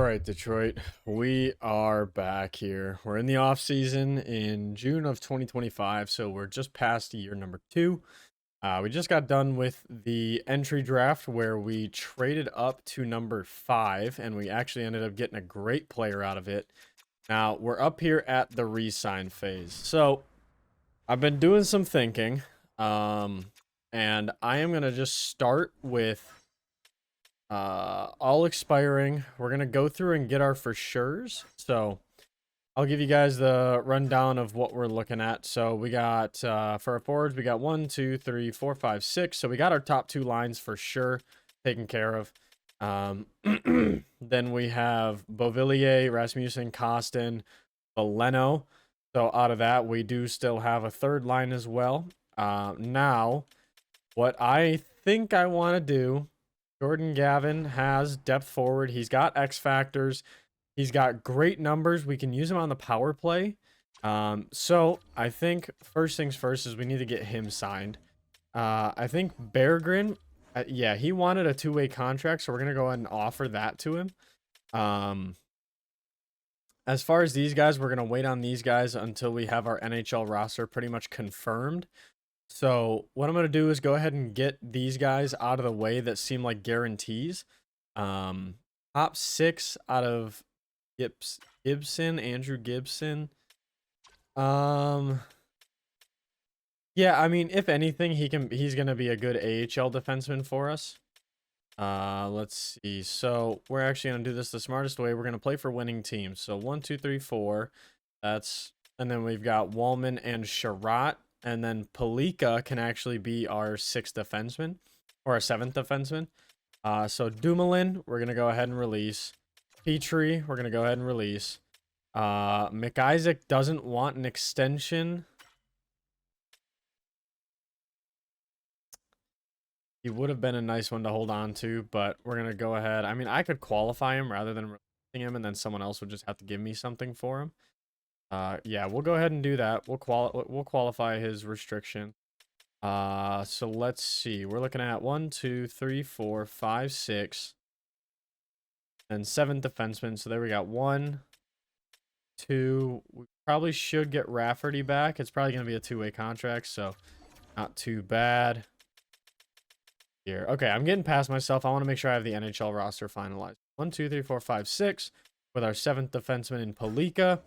right, Detroit. We are back here. We're in the off season in June of 2025, so we're just past year number 2. We just got done with the entry draft where we traded up to number 5, and we actually ended up getting a great player out of it. Now, we're up here at the re-sign phase. So, I've been doing some thinking, and I am going to just start with all expiring. We're gonna go through and get our for sures. So I'll give you guys the rundown of what we're looking at. So we got for our forwards, we got 1, 2, 3, 4, 5, 6. So we got our top 2 lines for sure taken care of. Then we have Beauvillier, Rasmussen, Costin, Valeno. So out of that, we do still have a third line as well. Now, what I think I want to do, Jordan Gavin has depth forward. He's got X factors. He's got great numbers. We can use him on the power play. So I think first things first is we need to get him signed. I think Berggren, yeah, he wanted a 2-way contract, so we're going to go ahead and offer that to him. As far as these guys, we're going to wait on these guys until we have our NHL roster pretty much confirmed. So what I'm going to do is go ahead and get these guys out of the way that seem like guarantees. Top 6 out of Gibson, Andrew Gibson. Yeah, I mean, if anything, he's going to be a good AHL defenseman for us. Let's see. So we're actually going to do this the smartest way. We're going to play for winning teams. So 1, 2, 3, 4. And then we've got Wallman and Sherratt. And then Palika can actually be our 6th defenseman or our 7th defenseman. So Dumoulin, we're going to go ahead and release. Petrie, we're going to go ahead and release. McIsaac doesn't want an extension. He would have been a nice one to hold on to, but we're going to go ahead. I mean, I could qualify him rather than releasing him, and then someone else would just have to give me something for him. Yeah, we'll go ahead and do that. We'll qualify his restriction. So let's see. We're looking at 1, 2, 3, 4, 5, 6, and 7 defensemen. So there we got 1, 2. We probably should get Rafferty back. It's probably going to be a 2-way contract, so not too bad. Here. Okay, I'm getting past myself. I want to make sure I have the NHL roster finalized. 1, 2, 3, 4, 5, 6 with our 7th defenseman in Palika.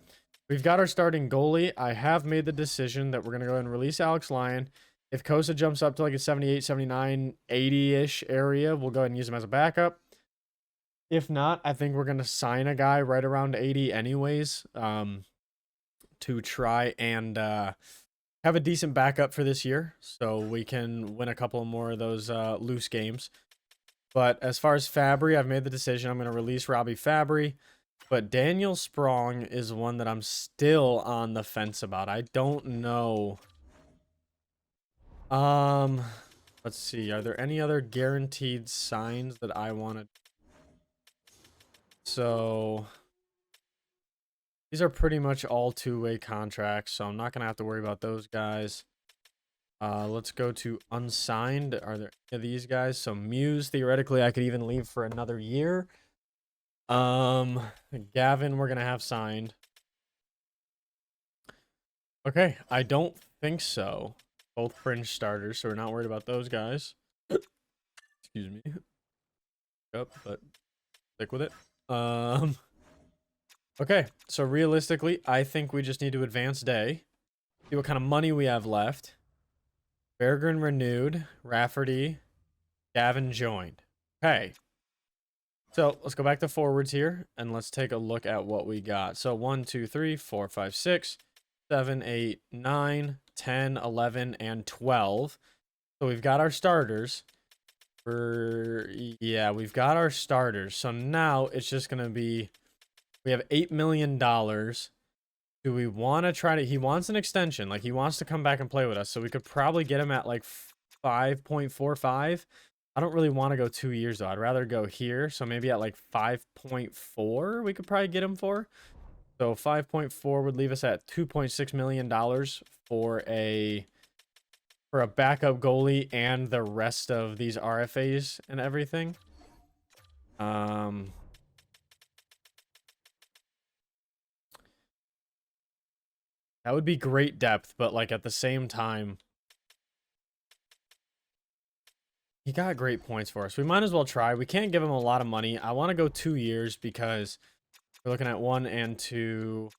We've got our starting goalie. I have made the decision that we're going to go ahead and release Alex Lyon. If Kosa jumps up to like a 78, 79, 80-ish area, we'll go ahead and use him as a backup. If not, I think we're going to sign a guy right around 80 anyways, to try and have a decent backup for this year so we can win a couple more of those loose games. But as far as Fabry, I've made the decision. I'm going to release Robbie Fabry. But Daniel Sprong is one that I'm still on the fence about. I don't know. Let's see. Are there any other guaranteed signs that I want to? So these are pretty much all 2-way contracts, so I'm not going to have to worry about those guys. Let's go to unsigned. Are there any of these guys? So Muse, theoretically, I could even leave for another year. Gavin, we're gonna have signed. Okay, I don't think so. Both fringe starters, so we're not worried about those guys. Excuse me. Yep, but stick with it. Okay, so realistically, I think we just need to advance day. See what kind of money we have left. Berggren renewed. Rafferty. Gavin joined. Okay. So let's go back to forwards here and let's take a look at what we got. So 1, 2, 3, 4, 5, 6, 7, 8, 9, 10, 11, and 12. So we've got our starters. Yeah, we've got our starters. So now it's just going to be, we have $8 million. Do we want to try to, he wants an extension. Like he wants to come back and play with us. So we could probably get him at like 5.45. I don't really want to go 2 years though. I'd rather go here. So maybe at like 5.4 we could probably get him for. So 5.4 would leave us at $2.6 million for a backup goalie and the rest of these RFAs and everything. That would be great depth, but like at the same time, he got great points for us. We might as well try. We can't give him a lot of money. I want to go 2 years because we're looking at 1 and 2.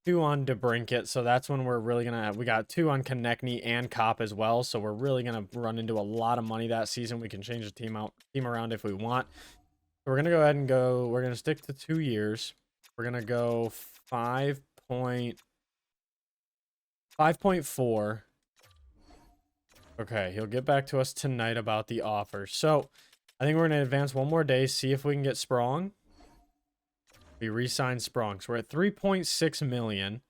2 on DeBrinket, so that's when we're really gonna have, we got 2 on Konechny and Kopp as well, so we're really gonna run into a lot of money that season. We can change the team around if we want. So we're gonna go ahead and go, we're gonna stick to 2 years. We're gonna go 5.4. Okay, he'll get back to us tonight about the offer. So I think we're gonna advance 1 more day, see if we can get Sprong. We re-signed Sprong, so we're at 3.6 million.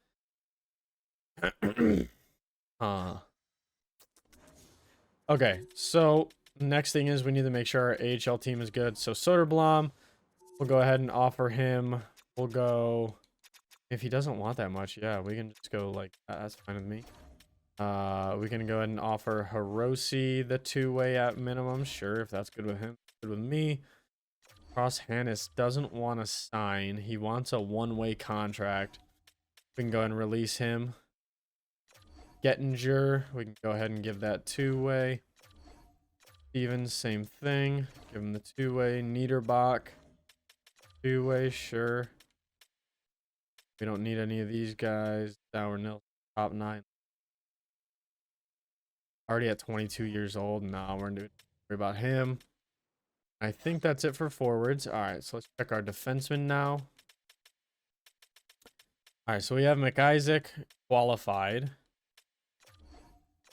Okay, so next thing is we need to make sure our AHL team is good. So Soderblom, we'll go ahead and offer him. We'll go, if he doesn't want that much, yeah, we can just go like that's fine with me. We can go ahead and offer Hiroshi the 2-way at minimum. Sure, if that's good with him, good with me. Cross Hannes doesn't want to sign. He wants a 1-way contract. We can go ahead and release him. Gettinger, we can go ahead and give that 2-way. Stevens, same thing. Give him the 2-way. Niederbach, 2-way, sure. We don't need any of these guys. Dower Nil, top 9. Already at 22 years old. No, we're not worry about him. I think that's it for forwards. All right, so let's check our defensemen now. All right, so we have McIsaac qualified.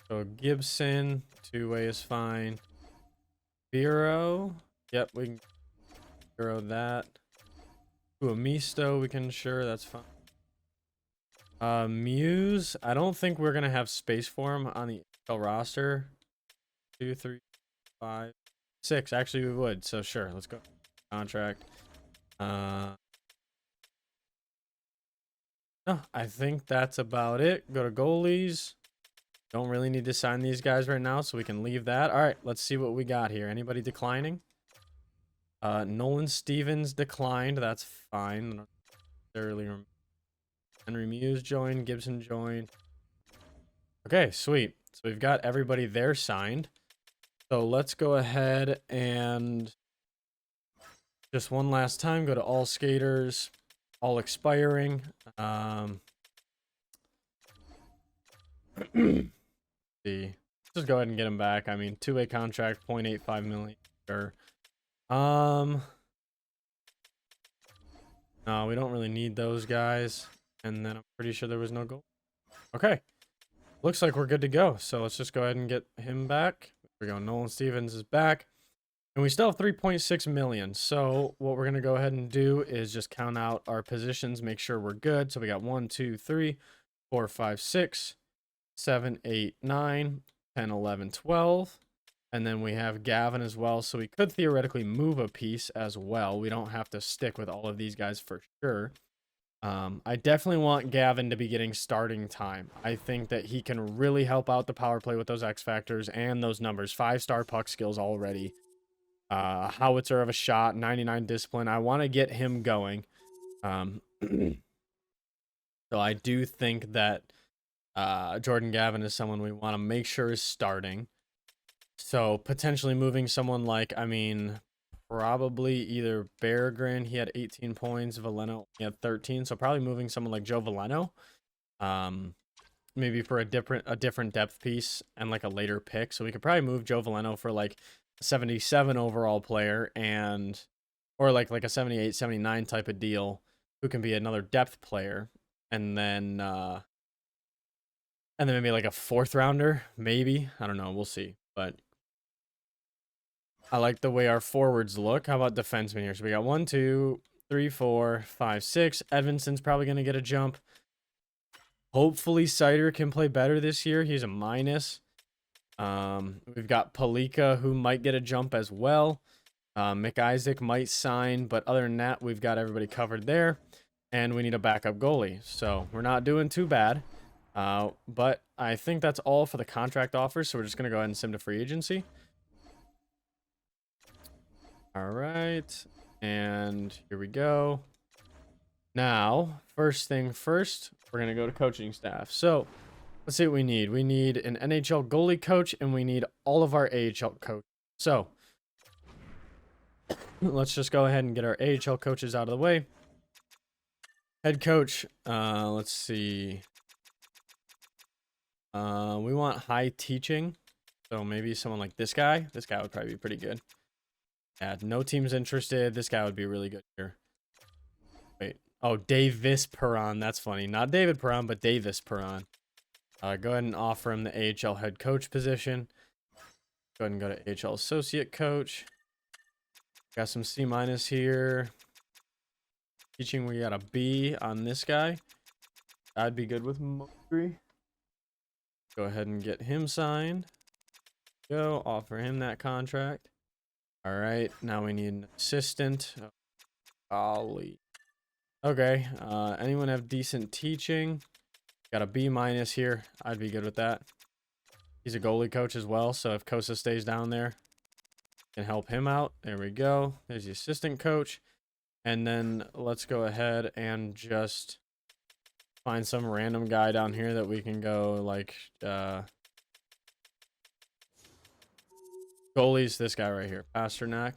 So Gibson, 2-way is fine. Biro, yep, we can Biro that. Uamisto, we can, sure, that's fine. Muse, I don't think we're going to have space for him on the roster. 2, 3, 5. 6, actually we would, so sure, let's go. Contract. No, I think that's about it. Go to goalies. Don't really need to sign these guys right now, so we can leave that. All right, let's see what we got here. Anybody declining? Nolan Stevens declined. That's fine. Henry Muse joined. Gibson joined. Okay, sweet. So we've got everybody there signed. So let's go ahead and just one last time go to all skaters, all expiring. See, just go ahead and get him back. I mean, 2-way contract, 0.85 million. Sure. No, we don't really need those guys. And then I'm pretty sure there was no goal. Okay. Looks like we're good to go. So let's just go ahead and get him back. There we go. Nolan Stevens is back. And we still have 3.6 million. So what we're going to go ahead and do is just count out our positions, make sure we're good. So we got 1, 2, 3, 4, 5, 6, 7, 8, 9, 10, 11, 12. And then we have Gavin as well. So we could theoretically move a piece as well. We don't have to stick with all of these guys for sure. I definitely want Gavin to be getting starting time. I think that he can really help out the power play with those X factors and those numbers. 5-star puck skills already. Howitzer of a shot, 99 discipline. I want to get him going. So I do think that Jordan Gavin is someone we want to make sure is starting. So potentially moving someone like, I mean, probably either Berggren, he had 18 points, Veleno, he had 13. So probably moving someone like Joe Veleno. Maybe for a different depth piece and like a later pick. So we could probably move Joe Veleno for like 77 overall player and or like a 78 79 type of deal who can be another depth player and then maybe like a 4th rounder, maybe, I don't know, we'll see. But I like the way our forwards look. How about defensemen here? So we got 1 2 3 4 5 6. Edvinson's probably going to get a jump. Hopefully Sider can play better this year. He's a minus. We've got Palika, who might get a jump as well. McIsaac might sign, but other than that, we've got everybody covered there. And we need a backup goalie. So we're not doing too bad. But I think that's all for the contract offers. So we're just going to go ahead and sim to free agency. All right. And here we go. Now, first thing first, we're going to go to coaching staff. So, let's see what we need. We need an NHL goalie coach, and we need all of our AHL coaches. So, let's just go ahead and get our AHL coaches out of the way. Head coach, let's see. We want high teaching. So maybe someone like this guy. This guy would probably be pretty good. Yeah, no team's interested. This guy would be really good here. Wait. Oh, Davis Perron. That's funny. Not David Perron, but Davis Perron. Go ahead and offer him the AHL head coach position. Go ahead and go to AHL associate coach. Got some C- here. Teaching, we got a B on this guy. I'd be good with Mokri. Go ahead and get him signed. Go offer him that contract. All right, now we need an assistant. Golly. Okay, anyone have decent teaching? Got a B- here. I'd be good with that. He's a goalie coach as well, so if Kosa stays down there, can help him out. There we go. There's the assistant coach. And then let's go ahead and just find some random guy down here that we can go like goalies. This guy right here, Pasternak.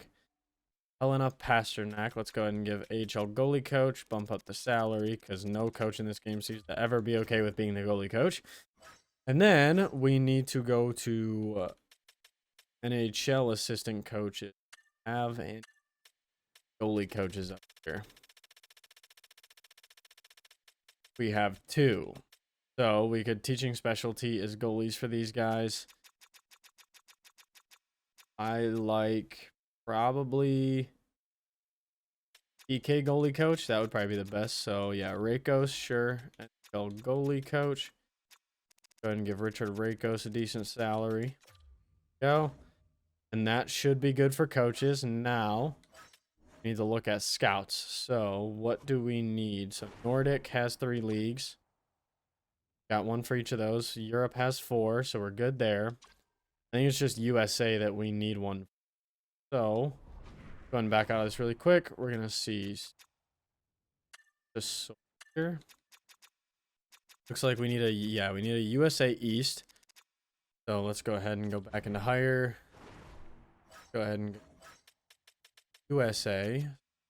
Helena Pasternak. Let's go ahead and give AHL goalie coach, bump up the salary because no coach in this game seems to ever be okay with being the goalie coach. And then we need to go to NHL assistant coaches. Have any goalie coaches up here? We have 2. So we could teaching specialty is goalies for these guys. I like probably EK goalie coach. That would probably be the best. So yeah, Rakos, sure. NHL goalie coach. Go ahead and give Richard Rakos a decent salary. Go. And that should be good for coaches. Now we need to look at scouts. So what do we need? So Nordic has 3 leagues. Got 1 for each of those. Europe has 4, so we're good there. I think it's just USA that we need 1. So going back out of this really quick, we're gonna see this here. Looks like we need a USA East. So let's go ahead and go back into hire. Go ahead and USA.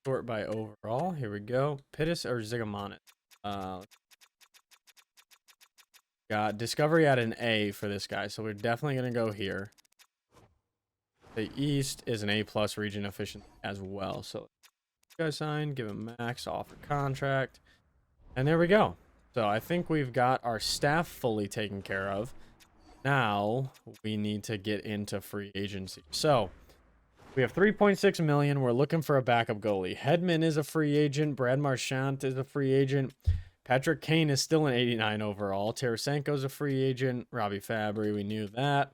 Sort by overall. Here we go. Pittis or Zigomanis? Got Discovery at an A for this guy, so we're definitely gonna go here. The East is an A+ region efficient as well. So guy sign, give him max offer contract. And there we go. So I think we've got our staff fully taken care of. Now we need to get into free agency. So we have 3.6 million. We're looking for a backup goalie. Hedman is a free agent. Brad Marchand is a free agent. Patrick Kane is still an 89 overall. Tarasenko's a free agent. Robbie Fabry, we knew that.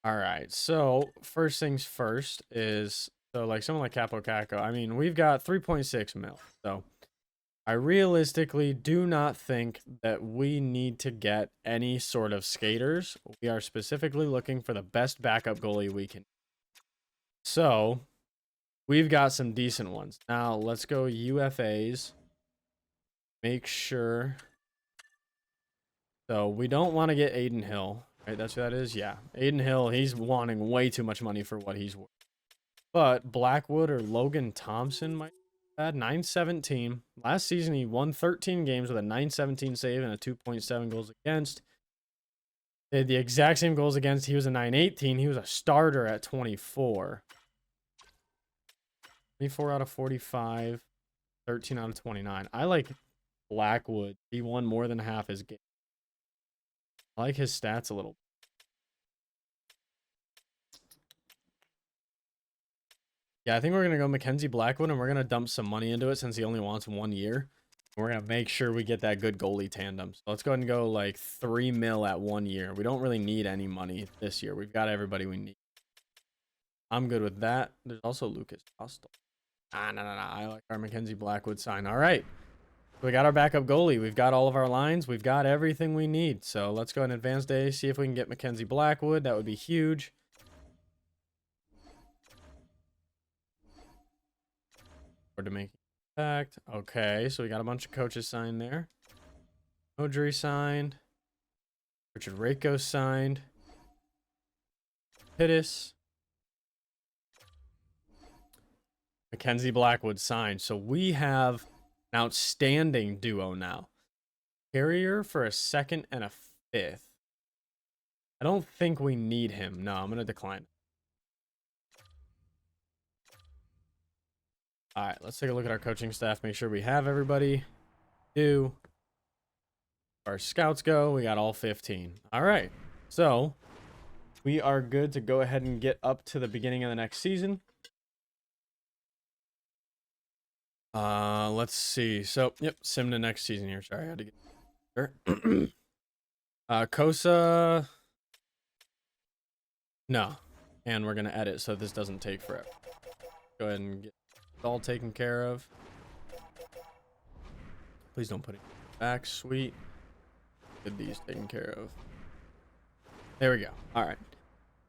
All right, so first things first is, so like someone like Capo Caco, I mean, we've got 3.6 mil. So I realistically do not think that we need to get any sort of skaters. We are specifically looking for the best backup goalie we can. So we've got some decent ones. Now let's go UFAs. Make sure. So we don't want to get Aiden Hill. Right, that's who that is? Yeah. Aiden Hill, he's wanting way too much money for what he's worth. But Blackwood or Logan Thompson might have 917. Last season, he won 13 games with a 917 save and a 2.7 goals against. They had the exact same goals against. He was a 918. He was a starter at 24. 24 out of 45. 13 out of 29. I like Blackwood. He won more than half his game. I like his stats a little. Yeah, I think we're going to go Mackenzie Blackwood, and we're going to dump some money into it since he only wants 1 year. We're going to make sure we get that good goalie tandem. So let's go ahead and go like 3 mil at 1 year. We don't really need any money this year. We've got everybody we need. I'm good with that. There's also Lucas Hostel. No. I like our Mackenzie Blackwood sign. All right. We got our backup goalie. We've got all of our lines. We've got everything we need. So let's go in advanced day, see if we can get Mackenzie Blackwood. That would be huge. Or to make Fact. Okay, so we got a bunch of coaches signed there. Odry signed. Richard Rako signed. Pittis. Mackenzie Blackwood signed. So we have an outstanding duo now. Carrier for a second and a fifth. I don't think we need him. No, I'm going to decline. All right, let's take a look at our coaching staff. Make sure we have everybody. Do. Our scouts go. We got all 15. All right. So we are good to go ahead and get up to the beginning of the next season. Let's see. So, yep, sim to next season here. Sorry, I had to get sure. Kosa. No. And we're gonna edit so this doesn't take forever. Go ahead and get it all taken care of. Please don't put it back. Sweet. Get these taken care of. There we go. All right.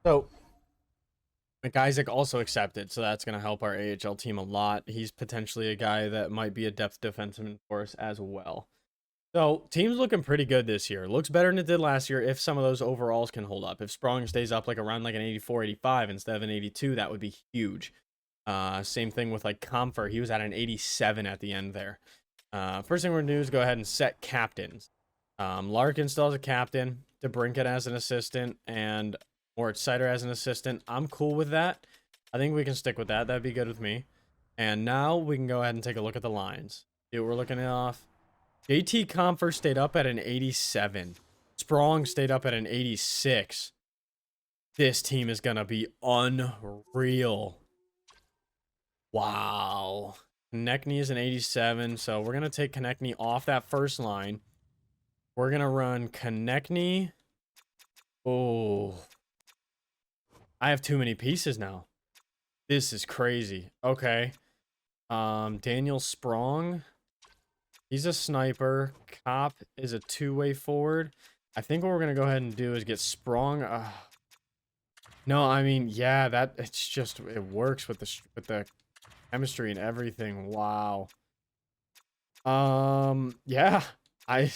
So McIsaac also accepted, so that's going to help our AHL team a lot. He's potentially a guy that might be a depth defenseman for us as well. So team's looking pretty good this year. Looks better than it did last year if some of those overalls can hold up. If Sprong stays up like around like an 84, 85 instead of an 82, that would be huge. Same thing with like Comfer. He was at an 87 at the end there. First thing we're going to do is go ahead and set captains. Larkin still as a captain, DeBrincat as an assistant, and Moritz Seider as an assistant. I'm cool with that. I think we can stick with that. That'd be good with me. And now we can go ahead and take a look at the lines. See what we're looking off. JT Comfer stayed up at an 87. Sprong stayed up at an 86. This team is going to be unreal. Wow. Konechny is an 87, so we're going to take Konechny off that first line. We're going to run Konechny. Oh. I have too many pieces now. This is crazy. Okay. Daniel Sprong. He's a sniper. Cop is a two-way forward. I think what we're going to go ahead and do is get Sprong. No, I mean, yeah, it's just, it works with the chemistry and everything. Wow. Yeah. I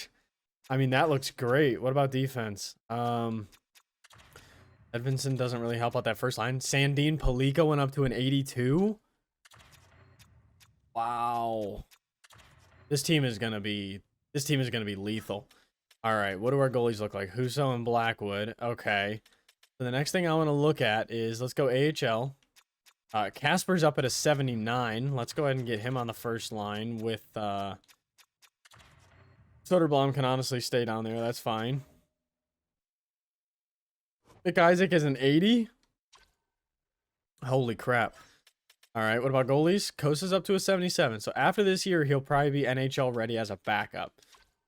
mean, that looks great. What about defense? Edvinson doesn't really help out that first line. Sandine Palika went up to an 82. Wow. This team is gonna be lethal. All right, what do our goalies look like? Husso and Blackwood. Okay. So the next thing I want to look at is, let's go AHL. Casper's up at a 79. Let's go ahead and get him on the first line with Soderblom can honestly stay down there. That's fine. McIsaac is an 80. Holy crap. All right, what about goalies? Kosa's up to a 77. So after this year, he'll probably be NHL ready as a backup.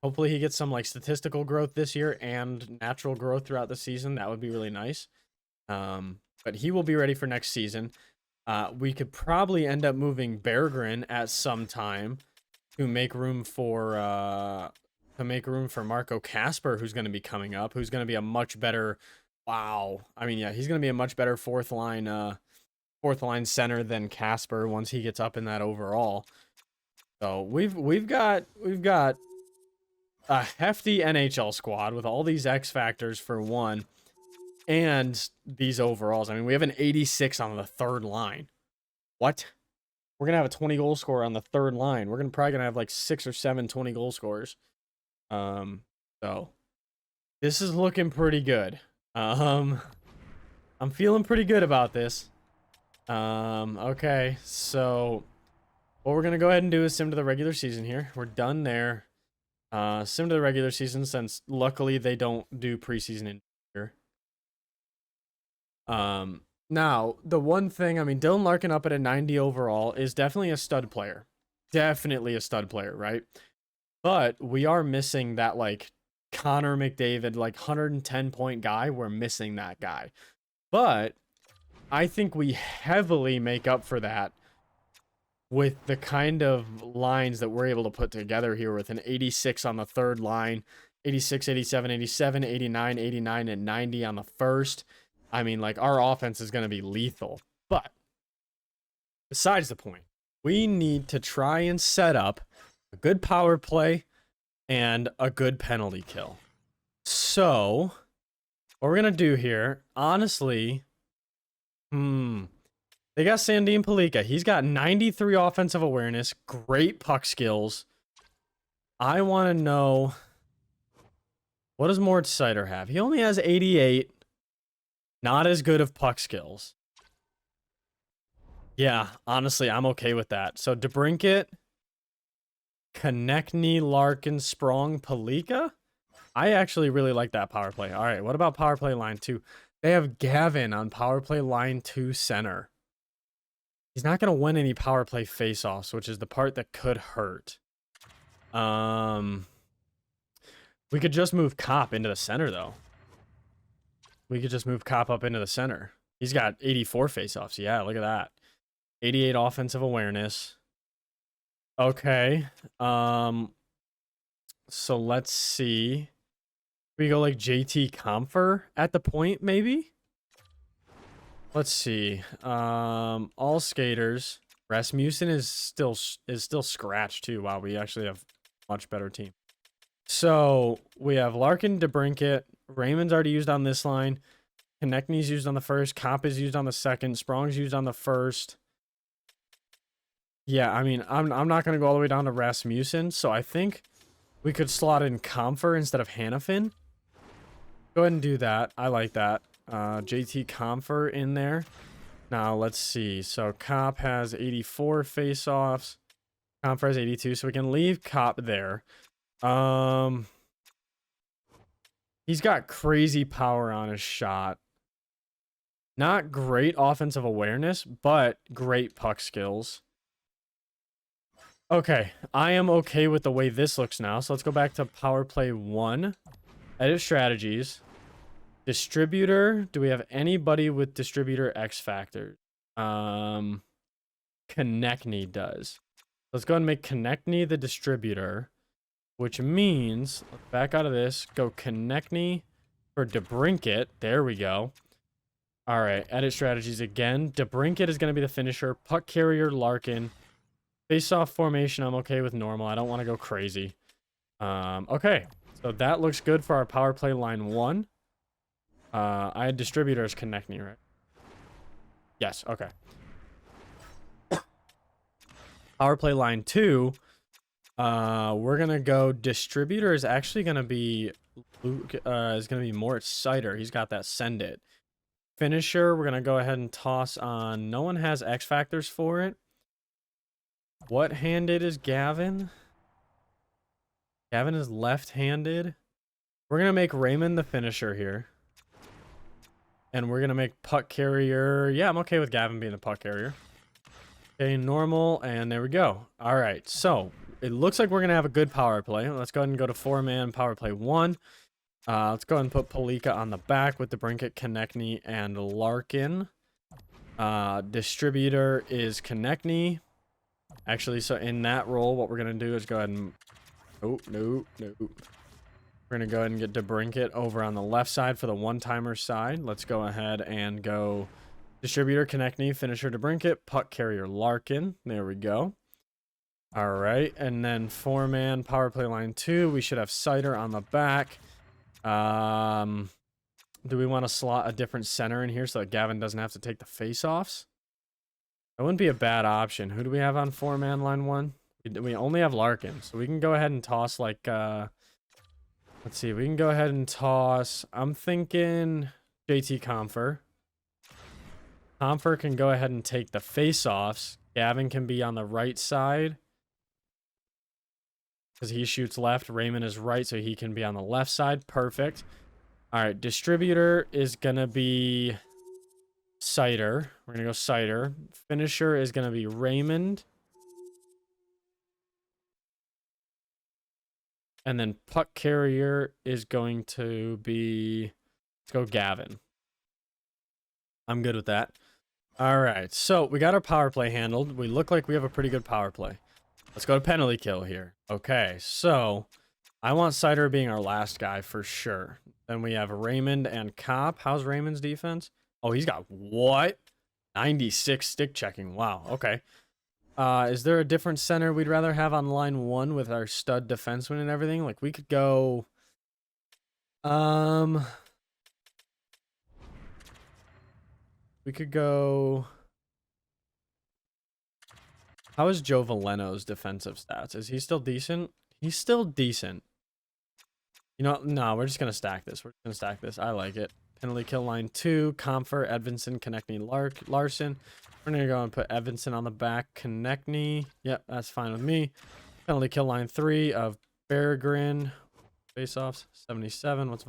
Hopefully he gets some like statistical growth this year and natural growth throughout the season. That would be really nice. But he will be ready for next season. We could probably end up moving Berggren at some time to make room for Marco Kasper, who's going to be coming up, who's going to be a much better. Wow. I mean, yeah, he's going to be a much better fourth line center than Kasper once he gets up in that overall. So we've got a hefty NHL squad with all these X factors for one, and these overalls. I mean, we have an 86 on the third line. What? We're gonna have a 20 goal scorer on the third line. We're probably gonna have like 6 or 7 20 goal scorers. So this is looking pretty good. I'm feeling pretty good about this. Okay, so what we're gonna go ahead and do is sim to the regular season here. We're done there. Sim to the regular season, since luckily they don't do preseason in here. Now the one thing, I mean, Dylan Larkin up at a 90 overall is definitely a stud player. Definitely a stud player, right? But we are missing that like Connor McDavid, like 110 point guy. We're missing that guy. But I think we heavily make up for that with the kind of lines that we're able to put together here with an 86 on the third line, 86, 87, 87, 89, 89, and 90 on the first. I mean, like, our offense is going to be lethal. But besides the point, we need to try and set up a good power play and a good penalty kill. So, what we're going to do here, honestly, they got Sandine Palika. He's got 93 offensive awareness, great puck skills. I want to know, what does Mort Sider have? He only has 88. Not as good of puck skills. Yeah, honestly, I'm okay with that. So DeBrincat, Konechny, Larkin, Sprong, Palika. I actually really like that power play. All right, what about power play line 2? They have Gavin on power play line 2 center. He's not going to win any power play face-offs, which is the part that could hurt. We could just move Cop into the center, though. We could just move Cop up into the center. He's got 84 face-offs. Yeah, look at that. 88 offensive awareness. Okay. So let's see. We go like JT Comfer at the point, maybe? Let's see. All skaters. Rasmussen is still scratched too. Wow, we actually have a much better team. So we have Larkin, DeBrincat. Raymond's already used on this line. Konechny's used on the first. Comp is used on the second. Sprong's used on the first. Yeah, I mean, I'm not going to go all the way down to Rasmussen, so I think we could slot in Comfer instead of Hannafin. Go ahead and do that. I like that. JT Comfer in there. Now, let's see. So, Cop has 84 face-offs. Comfer has 82, so we can leave Cop there. He's got crazy power on his shot. Not great offensive awareness, but great puck skills. Okay, I am okay with the way this looks now. So let's go back to power play 1. Edit strategies. Distributor. Do we have anybody with distributor X factor? Konechny does. Let's go ahead and make Konechny the distributor, which means, let's back out of this, go Konechny for DeBrincat. There we go. All right, edit strategies again. DeBrincat is going to be the finisher. Puck carrier, Larkin. Face-off formation, I'm okay with normal. I don't want to go crazy. Okay, so that looks good for our power play line 1. I had distributors Konechny, right? Yes, okay. Power play line 2. We're going to go distributor is actually going to be Luke, is going to be Mort Sider. He's got that send it. Finisher, we're going to go ahead and toss on. No one has X factors for it. What-handed is Gavin? Gavin is left-handed. We're going to make Raymond the finisher here. And we're going to make puck carrier. Yeah, I'm okay with Gavin being the puck carrier. Okay, normal. And there we go. All right. So it looks like we're going to have a good power play. Let's go ahead and go to 4-man power play 1. Let's go ahead and put Palika on the back with DeBrincat, Konechny, and Larkin. Distributor is Konechny. Actually, so in that role, what we're going to do is go ahead and... Oh, no. We're going to go ahead and get DeBrincat over on the left side for the one-timer side. Let's go ahead and go distributor, Konechny, finisher, DeBrincat, puck carrier, Larkin. There we go. All right, and then 4-man power play line 2. We should have Sider on the back. Do we want to slot a different center in here so that Gavin doesn't have to take the face-offs? That wouldn't be a bad option. Who do we have on 4-man line 1? We only have Larkin, so we can go ahead and toss like, let's see, we can go ahead and toss, I'm thinking JT Comfer. Comfer can go ahead and take the face-offs. Gavin can be on the right side because he shoots left. Raymond is right, so he can be on the left side. Perfect. All right, distributor is going to be Sider. We're going to go Sider. Finisher is going to be Raymond. And then puck carrier is going to be, let's go Gavin. I'm good with that. All right, so we got our power play handled. We look like we have a pretty good power play. Let's go to penalty kill here. Okay, so I want Sider being our last guy for sure. Then we have Raymond and Cop. How's Raymond's defense? Oh, he's got what? 96 stick checking. Wow, okay. Is there a different center we'd rather have on line 1 with our stud defenseman and everything? Like, we could go... We could go... How is Joe Veleno's defensive stats? Is he still decent? He's still decent. You know, no, we're just going to stack this. We're going to stack this. I like it. Penalty kill line 2. Comfort, Edvinson, Konechny, Larson. We're going to go and put Edvinson on the back. Konechny. Yep, that's fine with me. Penalty kill line 3 of Berggren. Face-offs, 77. What's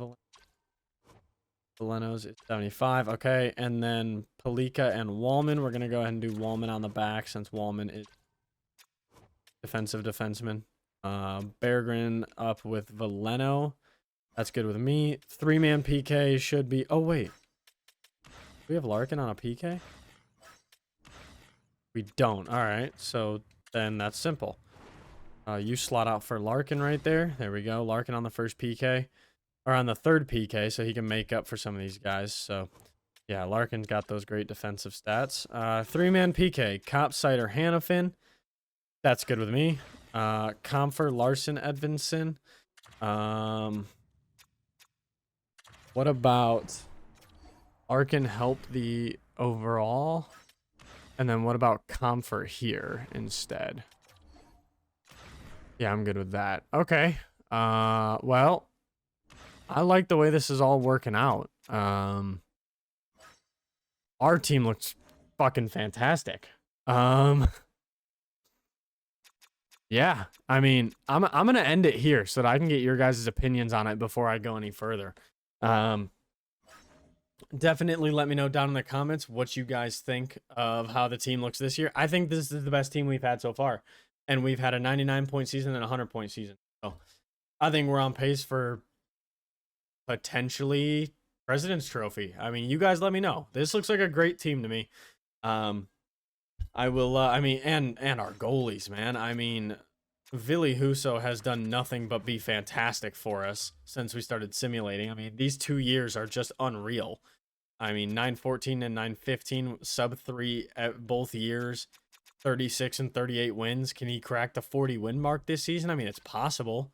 Veleno's? It's 75. Okay, and then Palika and Wallman. We're going to go ahead and do Wallman on the back since Wallman is defensive defenseman. Berggren up with Veleno. That's good with me. 3-man PK should be... Oh, wait. Do we have Larkin on a PK? We don't. All right. So then that's simple. You slot out for Larkin right there. There we go. Larkin on the first PK. Or on the third PK, so he can make up for some of these guys. So, yeah, Larkin's got those great defensive stats. 3-man PK. Cop, Sider, Hannafin. That's good with me. Comfer, Larson, Edvinson. What about Larkin help the overall? And then what about Comfort here instead? Yeah, I'm good with that. Okay. Well, I like the way this is all working out. Our team looks fucking fantastic. Yeah, I mean, I'm gonna end it here so that I can get your guys' opinions on it before I go any further. Definitely let me know down in the comments what you guys think of how the team looks this year. I think this is the best team we've had so far, and we've had a 99-point season and a 100-point season. So I think we're on pace for potentially President's Trophy. I mean, you guys let me know. This looks like a great team to me. I will, I mean, and our goalies, man. I mean, Ville Husso has done nothing but be fantastic for us since we started simulating. I mean, these 2 years are just unreal. I mean, 9-14 and 9-15, sub-3 at both years, 36 and 38 wins. Can he crack the 40 win mark this season? I mean, it's possible.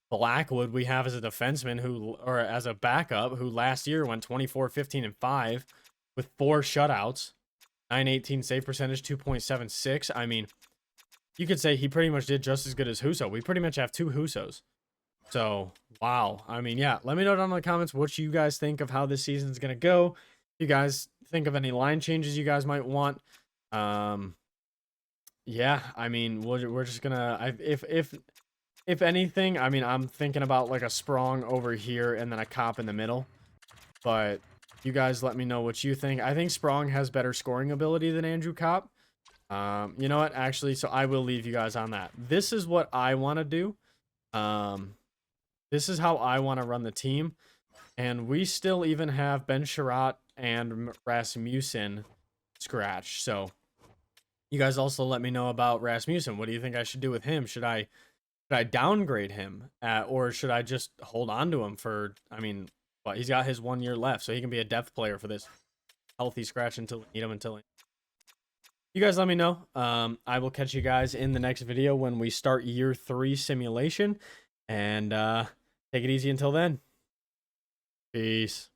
Blackwood we have as a defenseman who, or as a backup, who last year went 24-15 and 5 with 4 shutouts. 918 save percentage, 2.76. I mean, you could say he pretty much did just as good as Husso. We pretty much have 2 Hussos. So, wow. I mean, yeah, let me know down in the comments what you guys think of how this season's going to go. If you guys think of any line changes you guys might want. Yeah, I mean, we're just going to... If anything, I mean, I'm thinking about like a Sprong over here and then a Cop in the middle. But... you guys let me know what you think. I think Sprong has better scoring ability than Andrew Kopp. You know what? Actually, so I will leave you guys on that. This is what I want to do. This is how I want to run the team. And we still even have Ben Sherratt and Rasmussen scratch. So you guys also let me know about Rasmussen. What do you think I should do with him? Should I downgrade him? Or should I just hold on to him for, I mean... but he's got his 1 year left, so he can be a depth player for this healthy scratch until we need him. You guys let me know. I will catch you guys in the next video when we start year 3 simulation. And take it easy until then. Peace.